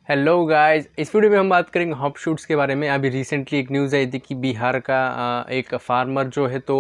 Hello guys, इस video में हम बात करेंगे हॉप शूट्स के बारे में। अभी रिसेंटली एक न्यूज़ आई थी कि बिहार का एक फार्मर जो है तो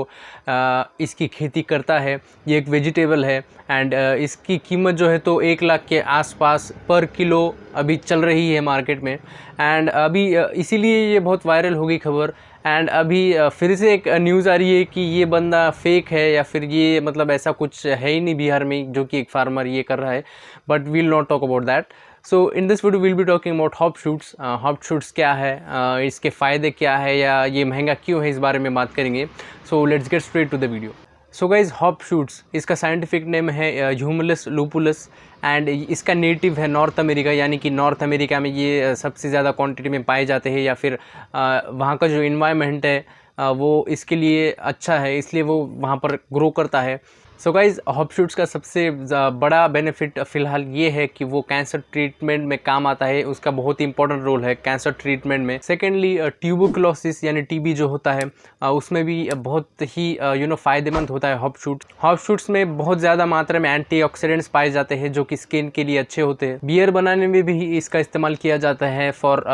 इसकी खेती करता है। ये एक वेजिटेबल है एंड इसकी कीमत जो है तो 1 लाख के आसपास पर किलो अभी चल रही है मार्केट में। एंड अभी इसीलिए ये बहुत वायरल हो गई खबर। एंड अभी फिर से एक न्यूज़ आ रही है कि ये बंदा फेक है या फिर ये मतलब ऐसा कुछ है ही नहीं बिहार में जो कि एक फार्मर ये कर रहा है। But we'll not talk about that. So in this video we'll be talking about hop shoots. Hop shoots क्या है, इसके फ़ायदे क्या है या ये महंगा क्यों है, इस बारे में बात करेंगे। So let's get straight to the video. So guys, hop shoots इसका साइंटिफिक नेम है ह्यूमुलस लूपुलस एंड इसका नेटिव है नॉर्थ अमेरिका, यानी कि नॉर्थ अमेरिका में ये सबसे ज़्यादा क्वांटिटी में पाए जाते हैं या फिर वहाँ का जो इन्वायरमेंट है वो इसके लिए अच्छा है, इसलिए वो वहाँ पर ग्रो करता है। सो गाइज, हॉप शूट्स का सबसे बड़ा बेनिफिट फ़िलहाल ये है कि वो कैंसर ट्रीटमेंट में काम आता है। उसका बहुत ही इंपॉर्टेंट रोल है कैंसर ट्रीटमेंट में। सेकेंडली, ट्यूबरकुलोसिस यानी टीबी जो होता है उसमें भी बहुत ही फ़ायदेमंद होता है हॉप शूट। हॉप शूट्स में बहुत ज़्यादा मात्रा में एंटीऑक्सीडेंट्स पाए जाते हैं जो कि स्किन के लिए अच्छे होते हैं। बियर बनाने में भी इसका इस्तेमाल किया जाता है फॉर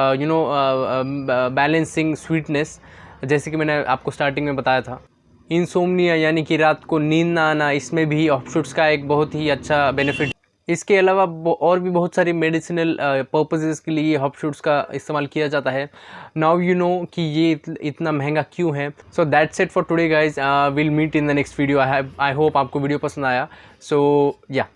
बैलेंसिंग स्वीटनेस, जैसे कि मैंने आपको स्टार्टिंग में बताया था। इंसोम्निया यानी कि रात को नींद ना आना, इसमें भी हॉप शूट्स का एक बहुत ही अच्छा बेनिफिट। इसके अलावा और भी बहुत सारी मेडिसिनल पर्पसेस के लिए हॉप शूट्स का इस्तेमाल किया जाता है। नाउ यू नो कि ये इतना महंगा क्यों है। So that's it for today guys, we'll meet in the next video. I hope आपको वीडियो पसंद आया। सो या